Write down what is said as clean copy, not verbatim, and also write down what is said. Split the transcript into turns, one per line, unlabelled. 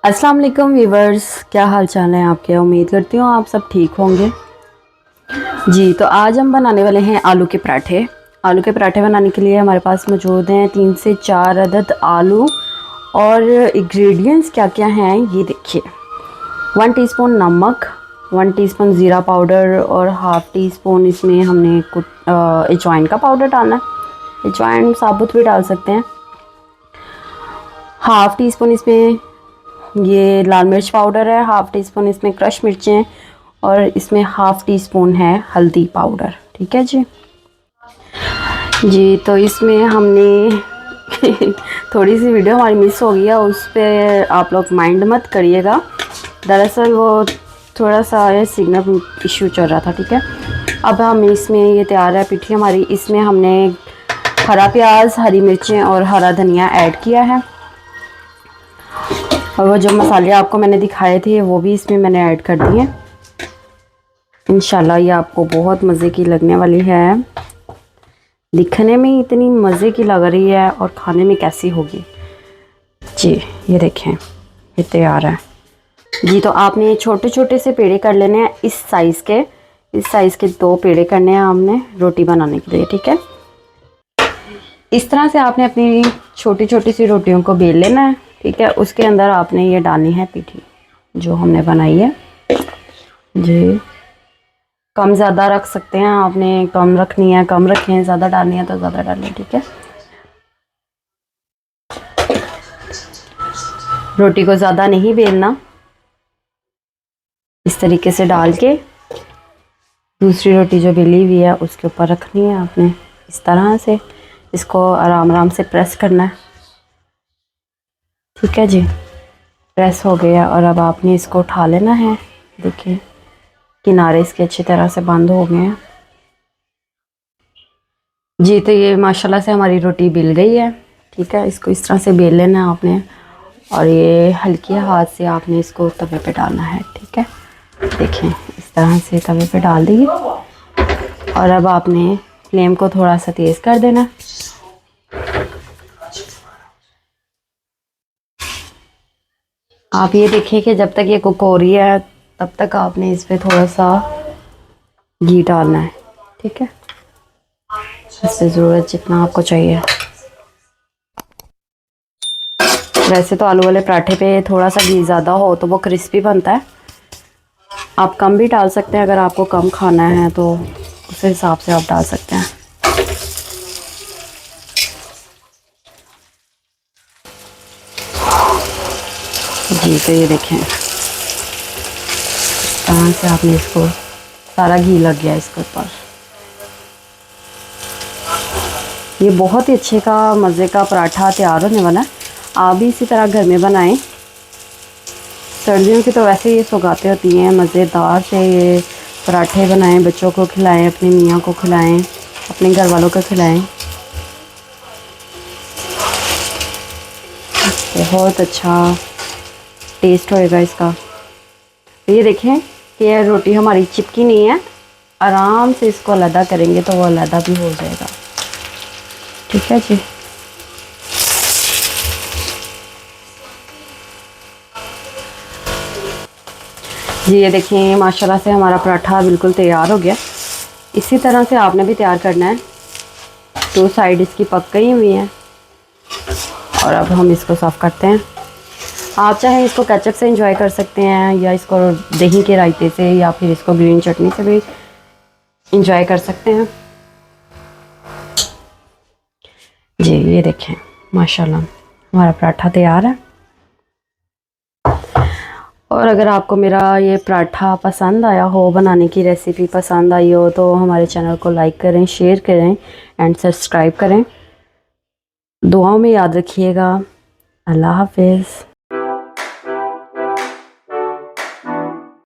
अस्सलाम वालेकुम व्यूवर्स, क्या हाल चाल है आपके। उम्मीद करती हूँ आप सब ठीक होंगे। जी तो आज हम बनाने वाले हैं आलू के पराठे। आलू के पराठे बनाने के लिए हमारे पास मौजूद हैं 3 से 4 अदद आलू। और इंग्रेडिएंट्स क्या क्या हैं ये देखिए। 1 टीस्पून नमक, 1 टीस्पून ज़ीरा पाउडर और हाफ़ टी स्पून इसमें हमने कुछ अजवाइन का पाउडर डालना है। अजवाइन साबुत भी डाल सकते हैं। हाफ़ टी स्पून इसमें ये लाल मिर्च पाउडर है, हाफ़ टी स्पून इसमें क्रश मिर्चें और इसमें हाफ़ टी स्पून है हल्दी पाउडर। ठीक है जी। जी तो इसमें हमने थोड़ी सी वीडियो हमारी मिस हो गई है, उस पर आप लोग माइंड मत करिएगा। दरअसल वो थोड़ा सा ये सिग्नल इशू चल रहा था। ठीक है, अब हम इसमें ये तैयार है पिठी हमारी। इसमें हमने हरा प्याज, हरी मिर्चें और हरा धनिया ऐड किया है। और वो जो मसाले आपको मैंने दिखाए थे वो भी इसमें मैंने ऐड कर दिए। इंशाल्लाह ये आपको बहुत मज़े की लगने वाली है। दिखने में इतनी मज़े की लग रही है और खाने में कैसी होगी। जी ये देखें, ये तैयार है। जी तो आपने छोटे छोटे से पेड़े कर लेने हैं इस साइज़ के। इस साइज़ के 2 पेड़े करने हैं हमने रोटी बनाने के लिए। ठीक है, इस तरह से आपने अपनी छोटी छोटी सी रोटियों को बेल लेना है। ठीक है, उसके अंदर आपने ये डालनी है पिठी जो हमने बनाई है। जी कम ज़्यादा रख सकते हैं, आपने कम रखनी है कम रखें, ज़्यादा डालनी है तो ज़्यादा डालें। ठीक है, रोटी को ज़्यादा नहीं बेलना। इस तरीके से डाल के दूसरी रोटी जो बेली हुई है उसके ऊपर रखनी है आपने। इस तरह से इसको आराम आराम से प्रेस करना है। ठीक है जी, प्रेस हो गया और अब आपने इसको उठा लेना है। देखिए किनारे इसके अच्छी तरह से बंद हो गए हैं। जी तो ये माशाल्लाह से हमारी रोटी बेल गई है। ठीक है, इसको इस तरह से बेल लेना है आपने और ये हल्के हाथ से आपने इसको तवे पे डालना है। ठीक है, देखें इस तरह से तवे पे डाल दिए और अब आपने फ्लेम को थोड़ा सा तेज़ कर देना। आप ये देखिए कि जब तक ये कुक हो रही है तब तक आपने इस पर थोड़ा सा घी डालना है। ठीक है, इससे ज़रूरत जितना आपको चाहिए। वैसे तो आलू वाले पराठे पे थोड़ा सा घी ज़्यादा हो तो वो क्रिस्पी बनता है। आप कम भी डाल सकते हैं, अगर आपको कम खाना है तो उस हिसाब से आप डाल सकते हैं। जी तो ये देखें इस तरह से आपने इसको सारा घी लग गया इसके ऊपर। ये बहुत ही अच्छे का मज़े का पराठा तैयार होने वाला है। आप भी इसी तरह घर में बनाएं। सर्दियों की तो वैसे ये सौगातें होती हैं, मज़ेदार से ये पराठे बनाएं, बच्चों को खिलाएं, अपनी मियाँ को खिलाएं, अपने घर वालों को खिलाएं। बहुत अच्छा टेस्ट होएगा इसका। तो ये देखें कि ये रोटी हमारी चिपकी नहीं है। आराम से इसको अलग करेंगे तो वो अलग भी हो जाएगा। ठीक है जी। जी ये देखिए माशाल्लाह से हमारा पराठा बिल्कुल तैयार हो गया। इसी तरह से आपने भी तैयार करना है। 2 साइड इसकी पक गई हुई हैं और अब हम इसको सर्व करते हैं। आप चाहें इसको केचप से एंजॉय कर सकते हैं या इसको दही के रायते से या फिर इसको ग्रीन चटनी से भी एंजॉय कर सकते हैं। जी ये देखें माशाल्लाह हमारा पराठा तैयार है। और अगर आपको मेरा ये पराठा पसंद आया हो, बनाने की रेसिपी पसंद आई हो तो हमारे चैनल को लाइक करें, शेयर करें एंड सब्सक्राइब करें। दुआओं में याद रखिएगा। अल्लाह हाफिज़।